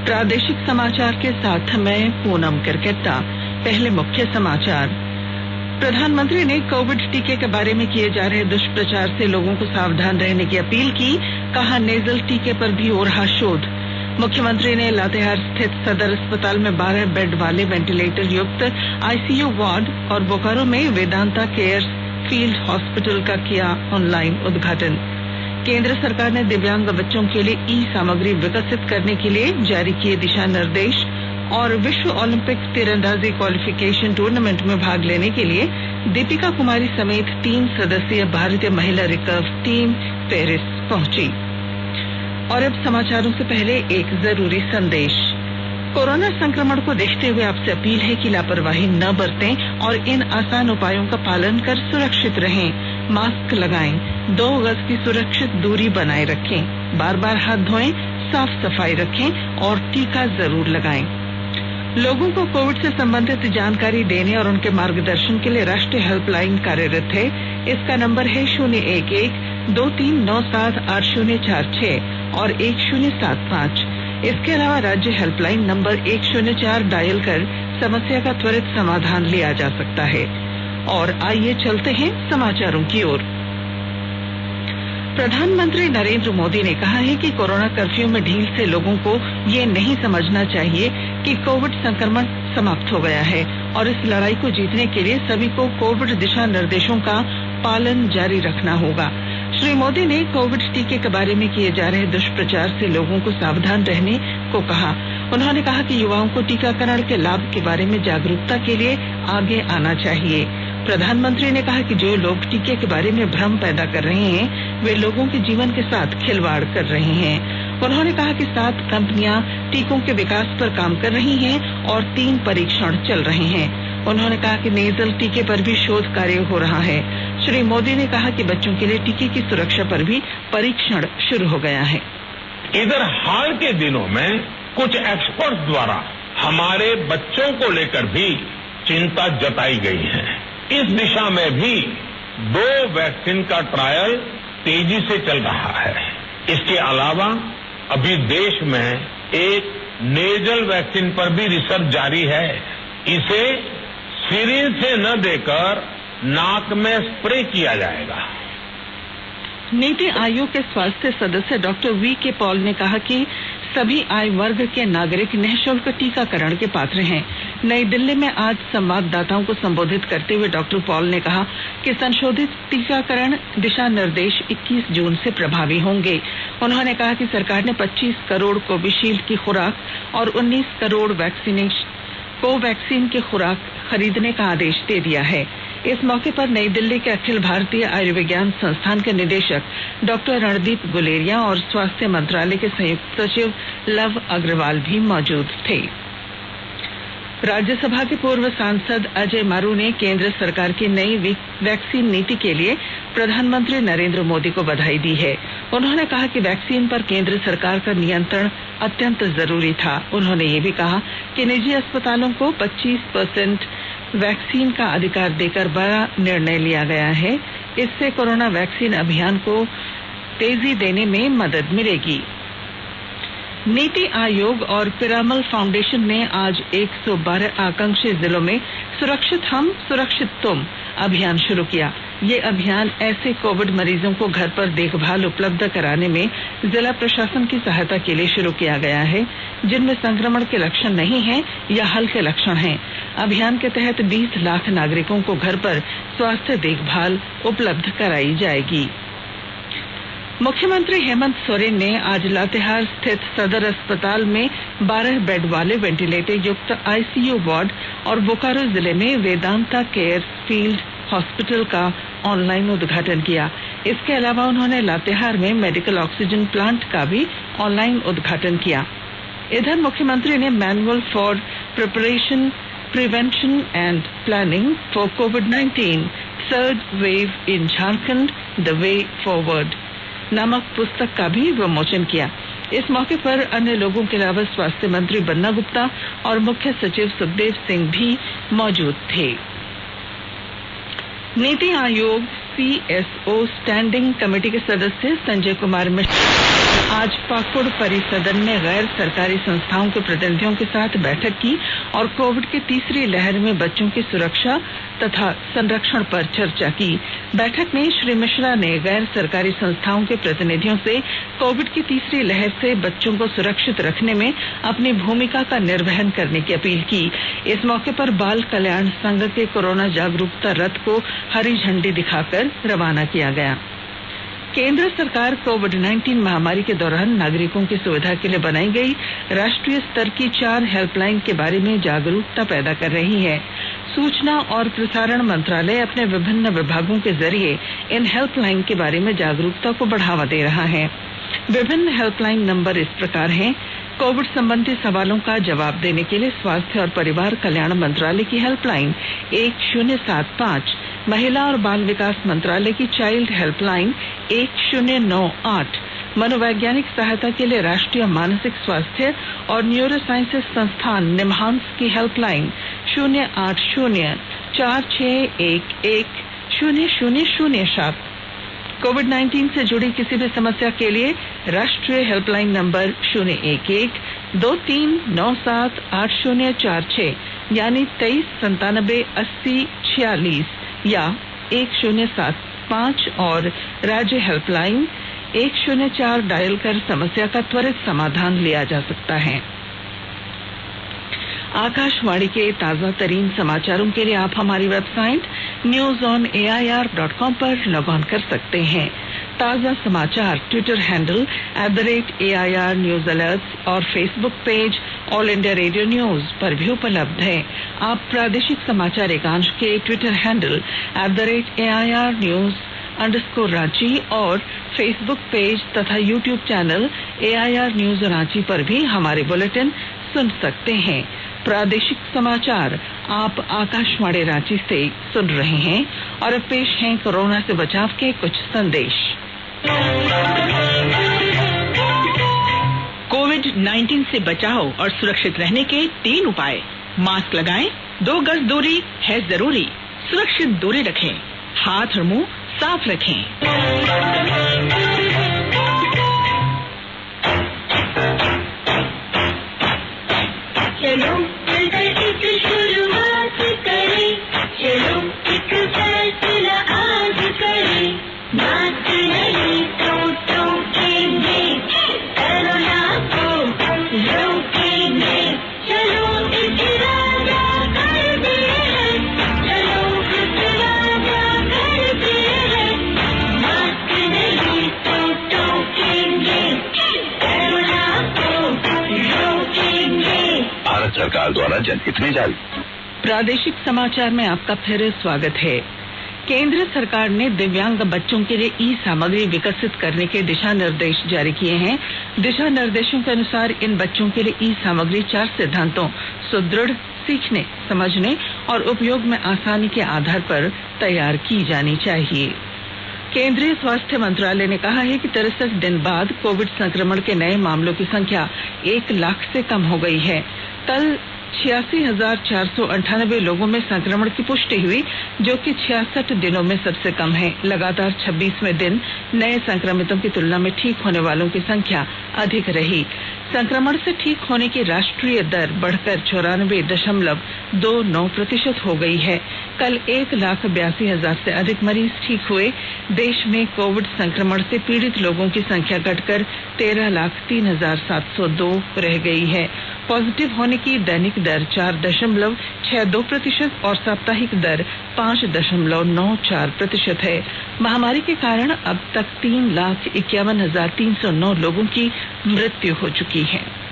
प्रादेशिक समाचार के साथ मैं पूनम करकेट्टा। पहले मुख्य समाचार। प्रधानमंत्री ने कोविड टीके के बारे में किए जा रहे दुष्प्रचार से लोगों को सावधान रहने की अपील की। कहा, नेजल टीके पर भी हो रहा शोध। मुख्यमंत्री ने लातेहार स्थित सदर अस्पताल में 12 बेड वाले वेंटिलेटर युक्त आईसीयू वार्ड और बोकारो में वेदांता केयर्स फील्ड हॉस्पिटल का किया ऑनलाइन उद्घाटन। केंद्र सरकार ने दिव्यांग बच्चों के लिए ई सामग्री विकसित करने के लिए जारी किए दिशा निर्देश। और विश्व ओलंपिक तीरंदाजी क्वालिफिकेशन टूर्नामेंट में भाग लेने के लिए दीपिका कुमारी समेत 3 सदस्यीय भारतीय महिला रिकर्व टीम पेरिस पहुंची। और अब समाचारों से पहले एक जरूरी संदेश। कोरोना संक्रमण को देखते हुए आपसे अपील है कि लापरवाही न बरतें और इन आसान उपायों का पालन कर सुरक्षित रहें। मास्क लगाएं, 2 गज की सुरक्षित दूरी बनाए रखें, बार-बार हाथ धोएं, साफ सफाई रखें और टीका जरूर लगाएं। लोगों को कोविड से संबंधित जानकारी देने और उनके मार्गदर्शन के लिए राष्ट्रीय हेल्पलाइन कार्यरत है। इसका नंबर है 01123978046 और 1075। इसके अलावा राज्य हेल्पलाइन नंबर 104 डायल कर समस्या का त्वरित समाधान लिया जा सकता है। और आइए चलते हैं समाचारों की ओर। प्रधानमंत्री नरेंद्र मोदी ने कहा है कि कोरोना कर्फ्यू में ढील से लोगों को ये नहीं समझना चाहिए कि कोविड संक्रमण समाप्त हो गया है और इस लड़ाई को जीतने के लिए सभी को कोविड दिशा निर्देशों का पालन जारी रखना होगा। श्री मोदी ने कोविड टीके के बारे में किए जा रहे दुष्प्रचार से लोगों को सावधान रहने को कहा। उन्होंने कहा कि युवाओं को टीकाकरण के लाभ के बारे में जागरूकता के लिए आगे आना चाहिए। प्रधानमंत्री ने कहा कि जो लोग टीके के बारे में भ्रम पैदा कर रहे हैं वे लोगों के जीवन के साथ खिलवाड़ कर रहे हैं। उन्होंने कहा कि 7 कंपनियां टीकों के विकास पर काम कर रही हैं और 3 परीक्षण चल रहे हैं। उन्होंने कहा कि नेजल टीके पर भी शोध कार्य हो रहा है। श्री मोदी ने कहा कि बच्चों के लिए टीके की सुरक्षा पर भी परीक्षण शुरू हो गया है। इधर हाल के दिनों में कुछ एक्सपर्ट्स द्वारा हमारे बच्चों को लेकर भी चिंता जताई गई है। इस दिशा में भी 2 वैक्सीन का ट्रायल तेजी से चल रहा है। इसके अलावा अभी देश में एक नेजल वैक्सीन पर भी रिसर्च जारी है। इसे सिरिंज से न देकर नाक में स्प्रे किया जाएगा। नीति आयोग के स्वास्थ्य सदस्य डॉक्टर वी.के. पॉल ने कहा कि सभी आयु वर्ग के नागरिक निःशुल्क टीकाकरण के पात्र हैं। नई दिल्ली में आज संवाददाताओं को संबोधित करते हुए डॉक्टर पॉल ने कहा कि संशोधित टीकाकरण दिशा निर्देश 21 जून से प्रभावी होंगे। उन्होंने कहा कि सरकार ने 25 करोड़ कोविशील्ड की खुराक और 19 करोड़ कोवैक्सीन की खुराक खरीदने का आदेश दे दिया है। इस मौके पर नई दिल्ली के अखिल भारतीय आयुर्विज्ञान संस्थान के निदेशक डॉक्टर रणदीप गुलेरिया और स्वास्थ्य मंत्रालय के संयुक्त सचिव लव अग्रवाल भी मौजूद थे। राज्यसभा के पूर्व सांसद अजय मारू ने केंद्र सरकार की नई वैक्सीन नीति के लिए प्रधानमंत्री नरेंद्र मोदी को बधाई दी है। उन्होंने कहा कि वैक्सीन पर केंद्र सरकार का नियंत्रण अत्यंत जरूरी था। उन्होंने ये भी कहा कि निजी अस्पतालों को 25% वैक्सीन का अधिकार देकर बड़ा निर्णय लिया गया है। इससे कोरोना वैक्सीन अभियान को तेजी देने में मदद मिलेगी। नीति आयोग और पिरामल फाउंडेशन ने आज 112 आकांक्षी जिलों में सुरक्षित हम सुरक्षित तुम अभियान शुरू किया। ये अभियान ऐसे कोविड मरीजों को घर पर देखभाल उपलब्ध कराने में जिला प्रशासन की सहायता के लिए शुरू किया गया है जिनमें संक्रमण के लक्षण नहीं हैं या हल्के लक्षण हैं। अभियान के तहत 20 लाख नागरिकों को घर पर स्वास्थ्य देखभाल उपलब्ध कराई जाएगी। मुख्यमंत्री हेमंत सोरेन ने आज लातेहार स्थित सदर अस्पताल में 12 बेड वाले वेंटिलेटर युक्त आईसीयू वार्ड और बोकारो जिले में वेदांता केयर फील्ड हॉस्पिटल का ऑनलाइन उद्घाटन किया। इसके अलावा उन्होंने लातेहार में मेडिकल ऑक्सीजन प्लांट का भी ऑनलाइन उद्घाटन किया। इधर मुख्यमंत्री ने manual for preparation prevention and planning for covid third wave in Jharkhand the way forward नामक पुस्तक का भी विमोचन किया। इस मौके पर अन्य लोगों के अलावा स्वास्थ्य मंत्री बन्ना गुप्ता और मुख्य सचिव सुखदेव सिंह भी मौजूद थे। NITI Aayog CSO standing committee के सदस्य संजय कुमार मिश्र आज पाकुड़ परिसदन में गैर सरकारी संस्थाओं के प्रतिनिधियों के साथ बैठक की और कोविड की तीसरी लहर में बच्चों की सुरक्षा तथा संरक्षण पर चर्चा की। बैठक में श्री मिश्रा ने गैर सरकारी संस्थाओं के प्रतिनिधियों से कोविड की तीसरी लहर से बच्चों को सुरक्षित रखने में अपनी भूमिका का निर्वहन करने की अपील की। इस मौके पर बाल कल्याण संघ के कोरोना जागरूकता रथ को हरी झंडी दिखाकर रवाना किया गया। केंद्र सरकार कोविड-19 महामारी के दौरान नागरिकों की सुविधा के लिए बनाई गई राष्ट्रीय स्तर की 4 हेल्पलाइन के बारे में जागरूकता पैदा कर रही है। सूचना और प्रसारण मंत्रालय अपने विभिन्न विभागों के जरिए इन हेल्पलाइन के बारे में जागरूकता को बढ़ावा दे रहा है। विभिन्न हेल्पलाइन नंबर इस प्रकार हैं: कोविड संबंधी सवालों का जवाब देने के लिए स्वास्थ्य और परिवार कल्याण मंत्रालय की हेल्पलाइन 1075, महिला और बाल विकास मंत्रालय की चाइल्ड हेल्पलाइन 1098, मनोवैज्ञानिक सहायता के लिए राष्ट्रीय मानसिक स्वास्थ्य और न्यूरोसाइंसेज संस्थान निम्हांस की हेल्पलाइन 08046110007, कोविड-19 से जुड़ी किसी भी समस्या के लिए राष्ट्रीय हेल्पलाइन नंबर 011-2397-8046 यानी 23978046 या 1075 और राज्य हेल्पलाइन 104 डायल कर समस्या का त्वरित समाधान लिया जा सकता है। आकाशवाणी के ताजा तरीन समाचारों के लिए आप हमारी वेबसाइट newsonair.com पर लॉग ऑन कर सकते हैं। ताजा समाचार Twitter handle @AIR News Alerts और Facebook page all India radio news पर भी उपलब्ध है। आप प्रादेशिक समाचार एकांश के ट्विटर हैंडल @AIR News _ और फेसबुक पेज तथा YouTube channel AIR News Ranchi पर भी हमारे बुलेटिन सुन सकते हैं। प्रादेशिक समाचार आप आकाशवाणी रांची से सुन रहे हैं और अब पेश हैं कोरोना से बचाव के कुछ संदेश। कोविड-19 से बचाव और सुरक्षित रहने के 3 उपाय। मास्क लगाएं, 2 गज दूरी है जरूरी, सुरक्षित दूरी रखें, हाथ और मुंह साफ रखें। चलो मिलकर एक शुरुआत करें, चलो एक फैसला आज करें, मास्क नहीं तो टोकेंगे, कोरोना को रोकेंगे, चलो एक वादा करते हैं, चलो एक वादा करते हैं, मास्क नहीं तो टोकेंगे, कोरोना को रोकेंगे। भारत सरकार द्वारा जनहित में जारी। प्रादेशिक समाचार में आपका फिर स्वागत है। केंद्र सरकार ने दिव्यांग बच्चों के लिए ई सामग्री विकसित करने के दिशा निर्देश जारी किए हैं। दिशा निर्देशों के अनुसार इन बच्चों के लिए ई सामग्री 4 सिद्धांतों सुदृढ़, सीखने, समझने और उपयोग में आसानी के आधार पर तैयार की जानी चाहिए। केंद्रीय स्वास्थ्य मंत्रालय ने कहा है कि 63 दिन बाद कोविड संक्रमण के नए मामलों की संख्या 1 लाख से कम हो गई है। कल 86,498 लोगों में संक्रमण की पुष्टि हुई, जो कि 66 दिनों में सबसे कम है। लगातार 26वें दिन नए संक्रमितों की तुलना में ठीक होने वालों की संख्या अधिक रही। संक्रमण से ठीक होने की राष्ट्रीय दर बढ़कर 94.29% हो गई है। कल 1,82,000 से अधिक मरीज ठीक हुए। देश में कोविड संक्रमण से पीड़ित लोगों की संख्या घटकर 13,03,702 रह गई है। पॉजिटिव होने की दैनिक दर 4.62% और साप्ताहिक दर 5.94% है। महामारी के कारण अब तक 3,51,309 लोगों की मृत्यु हो चुकी है।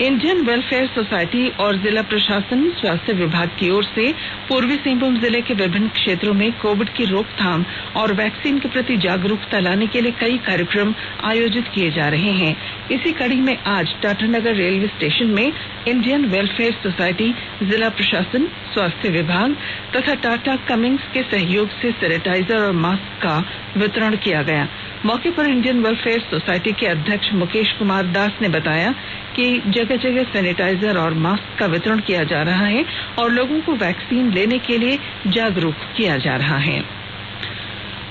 इंडियन वेलफेयर सोसाइटी और जिला प्रशासन स्वास्थ्य विभाग की ओर से पूर्वी सिंहभूम जिले के विभिन्न क्षेत्रों में कोविड की रोकथाम और वैक्सीन के प्रति जागरूकता लाने के लिए कई कार्यक्रम आयोजित किए जा रहे हैं। इसी कड़ी में आज टाटानगर रेलवे स्टेशन में इंडियन वेलफेयर सोसाइटी, जिला प्रशासन, स्वास्थ्य विभाग तथा टाटा कमिंग्स के सहयोग से सैनिटाइजर और मास्क का वितरण किया गया। मौके पर इंडियन वेलफेयर सोसाइटी के अध्यक्ष मुकेश कुमार दास ने बताया कि जगह जगह सैनिटाइजर और मास्क का वितरण किया जा रहा है और लोगों को वैक्सीन लेने के लिए जागरूक किया जा रहा है।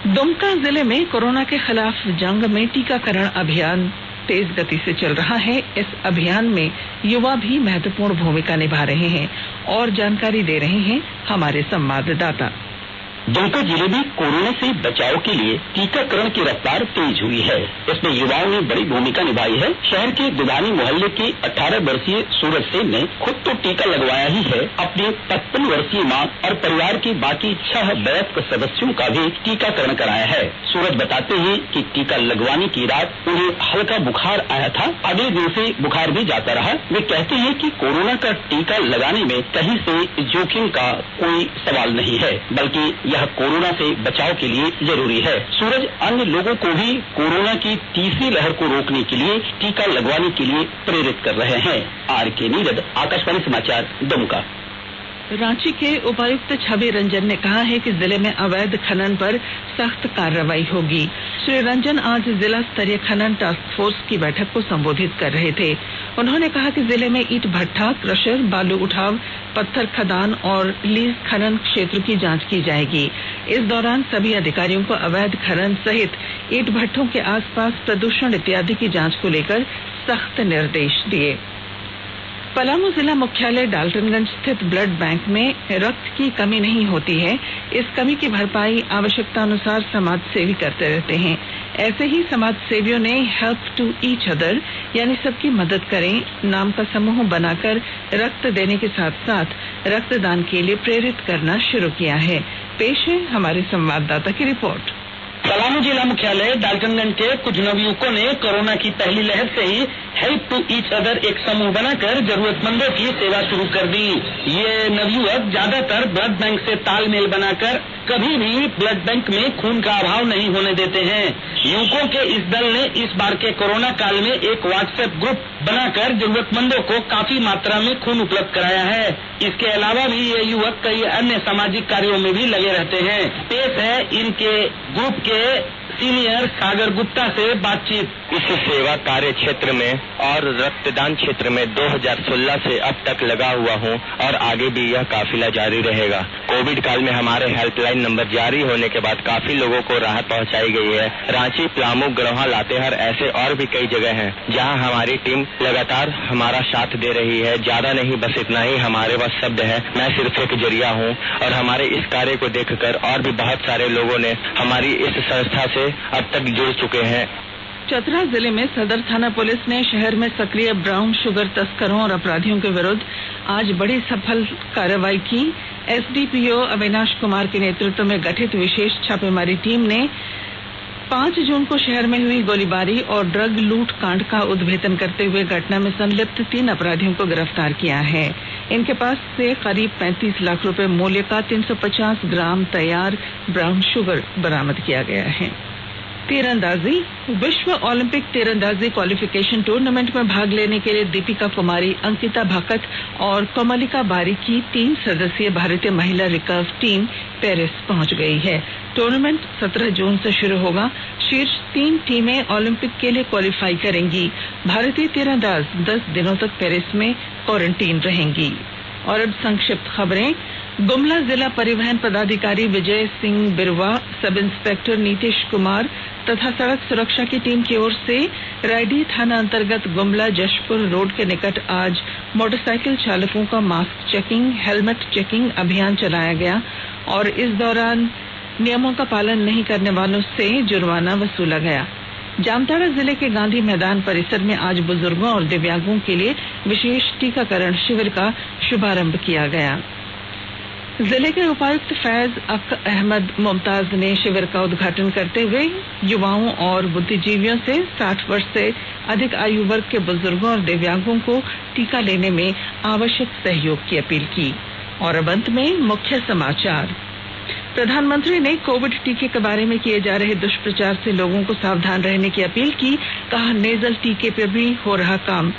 दुमका जिले में कोरोना के खिलाफ जंग में टीकाकरण अभियान तेज गति से चल रहा है। इस अभियान में युवा भी महत्वपूर्ण भूमिका निभा रहे हैं और जानकारी दे रहे हैं हमारे संवाददाता। दुमका जिले में कोरोना से बचाव के लिए टीकाकरण की रफ्तार तेज हुई है। इसमें युवाओं ने बड़ी भूमिका निभाई है। शहर के दुधानी मोहल्ले के 18 वर्षीय सूरज सेन ने खुद तो टीका लगवाया ही है, अपनी 55 वर्षीय मां और परिवार के बाकी 6 वयस्क सदस्यों का भी टीकाकरण कराया है। सूरज बताते हैं कि टीका लगवाने की रात उन्हें हल्का बुखार आया था। अगले दिन से बुखार भी जाता रहा। वे कहते हैं कि कोरोना का टीका लगाने में कहीं से जोखिम का कोई सवाल नहीं है, बल्कि यह कोरोना से बचाव के लिए जरूरी है। सूरज अन्य लोगों को भी कोरोना की तीसरी लहर को रोकने के लिए टीका लगवाने के लिए प्रेरित कर रहे हैं। आर.के. नीरद, आकाशवाणी समाचार, दुमका। रांची के उपायुक्त छवि रंजन ने कहा है कि जिले में अवैध खनन पर सख्त कार्रवाई होगी। श्री रंजन आज जिला स्तरीय खनन टास्क फोर्स की बैठक को संबोधित कर रहे थे। उन्होंने कहा कि जिले में ईंट भट्ठा, क्रशर, बालू उठाव, पत्थर खदान और लीज खनन क्षेत्र की जांच की जाएगी। इस दौरान सभी अधिकारियों को अवैध खनन सहित ईंट भट्ठों के आसपास प्रदूषण इत्यादि की जांच को लेकर सख्त निर्देश दिए। पलामू जिला मुख्यालय डाल्टनगंज स्थित ब्लड बैंक में रक्त की कमी नहीं होती है। इस कमी की भरपाई आवश्यकता अनुसार समाज सेवी करते रहते हैं। ऐसे ही समाज सेवियों ने हेल्प टू ईच अदर यानी सबकी मदद करें नाम का समूह बनाकर रक्त देने के साथ साथ रक्तदान के लिए प्रेरित करना शुरू किया है। पेश है हमारे संवाददाता की रिपोर्ट। पलामू जिला मुख्यालय डाल्टनगंज के कुछ नवयुवकों ने कोरोना की पहली लहर से ही हेल्प टू ईच अदर एक समूह बनाकर जरूरतमंदों की सेवा शुरू कर दी। ये नवयुवक ज्यादातर ब्लड बैंक से तालमेल बनाकर कभी भी ब्लड बैंक में खून का अभाव नहीं होने देते हैं। युवकों के इस दल ने इस बार के कोरोना काल में एक व्हाट्सएप ग्रुप बनाकर जरूरतमंदों को काफी मात्रा में खून उपलब्ध कराया है। इसके अलावा भी ये युवक कई अन्य सामाजिक कार्यों में भी लगे रहते हैं। पेश है इनके ग्रुप के सीनियर सागर गुप्ता से बातचीत। इस सेवा कार्य क्षेत्र में और रक्तदान क्षेत्र में 2016 से अब तक लगा हुआ हूं और आगे भी यह काफिला जारी रहेगा। कोविड काल में हमारे हेल्पलाइन नंबर जारी होने के बाद काफी लोगों को राहत पहुंचाई गई है। रांची, पलामू, गढ़वा, लातेहार ऐसे और भी कई जगह हैं जहां हमारी टीम लगातार हमारा साथ दे रही है। ज्यादा नहीं, बस इतना ही हमारे पास शब्द है। मैं सिर्फ एक जरिया हूं और हमारे इस कार्य को देखकर और भी बहुत सारे लोगों ने हमारी इस संस्था से अब तक जुड़ चुके हैं। चतरा जिले में सदर थाना पुलिस ने शहर में सक्रिय ब्राउन शुगर तस्करों और अपराधियों के विरुद्ध आज बड़ी सफल कार्रवाई की। एसडीपीओ अविनाश कुमार के नेतृत्व में गठित विशेष छापेमारी टीम ने 5 जून को शहर में हुई गोलीबारी और ड्रग लूट कांड का उद्भेदन करते हुए घटना में संलिप्त 3 अपराधियों को गिरफ्तार किया है। इनके पास से करीब 35 लाख रुपए मूल्य का 350 ग्राम तैयार ब्राउन शुगर बरामद किया गया है। तीरंदाजी। विश्व ओलंपिक तीरंदाजी क्वालिफिकेशन टूर्नामेंट में भाग लेने के लिए दीपिका कुमारी, अंकिता भकत और कोमलिका बारी की 3 सदस्यीय भारतीय महिला रिकर्व टीम पेरिस पहुंच गई है। टूर्नामेंट 17 जून से शुरू होगा। शीर्ष 3 टीमें ओलंपिक के लिए क्वालिफाई करेंगी। भारतीय तीरंदाज 10 दिनों तक पेरिस में क्वारंटीन रहेंगी। और अब संक्षिप्त खबरें। गुमला जिला परिवहन पदाधिकारी विजय सिंह बिरवा, सब इंस्पेक्टर नीतीश कुमार तथा सड़क सुरक्षा की टीम की ओर से रायडीह थाना अंतर्गत गुमला जशपुर रोड के निकट आज मोटरसाइकिल चालकों का मास्क चेकिंग, हेलमेट चेकिंग अभियान चलाया गया और इस दौरान नियमों का पालन नहीं करने वालों से जुर्माना वसूला गया। जामताड़ा जिले के गांधी मैदान परिसर में आज बुजुर्गों और दिव्यांगों के लिए विशेष टीकाकरण शिविर का शुभारंभ किया गया। जिले के उपायुक्त फैज अक अहमद मुमताज ने शिविर का उद्घाटन करते हुए युवाओं और बुद्धिजीवियों से 60 वर्ष से अधिक आयु वर्ग के बुजुर्गों और दिव्यांगों को टीका लेने में आवश्यक सहयोग की अपील की। और अब अंत में मुख्य समाचार। प्रधानमंत्री ने कोविड टीके के बारे में किए जा रहे दुष्प्रचार से लोगों को सावधान रहने की अपील की। कहा, नेजल टीके पर भी हो रहा काम।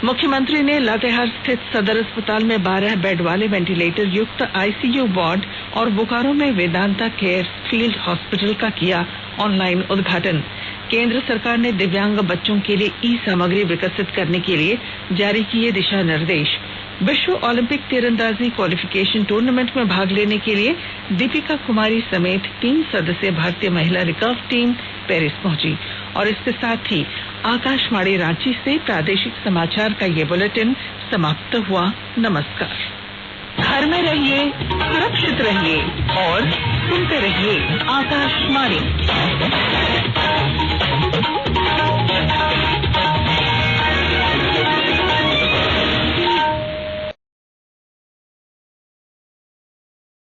मुख्यमंत्री ने लातेहार स्थित सदर अस्पताल में 12 बेड वाले वेंटिलेटर युक्त आईसीयू वार्ड और बोकारो में वेदांता केयर फील्ड हॉस्पिटल का किया ऑनलाइन उद्घाटन। केंद्र सरकार ने दिव्यांग बच्चों के लिए ई सामग्री विकसित करने के लिए जारी किए दिशा निर्देश। विश्व ओलंपिक तीरंदाजी क्वालिफिकेशन टूर्नामेंट में भाग लेने के लिए दीपिका कुमारी समेत 3 सदस्यीय भारतीय महिला रिकर्व टीम पेरिस पहुंची। और इसके साथ ही आकाशवाणी रांची से प्रादेशिक समाचार का ये बुलेटिन समाप्त हुआ। नमस्कार। घर में रहिए, सुरक्षित रहिए और सुनते रहिए आकाशवाणी।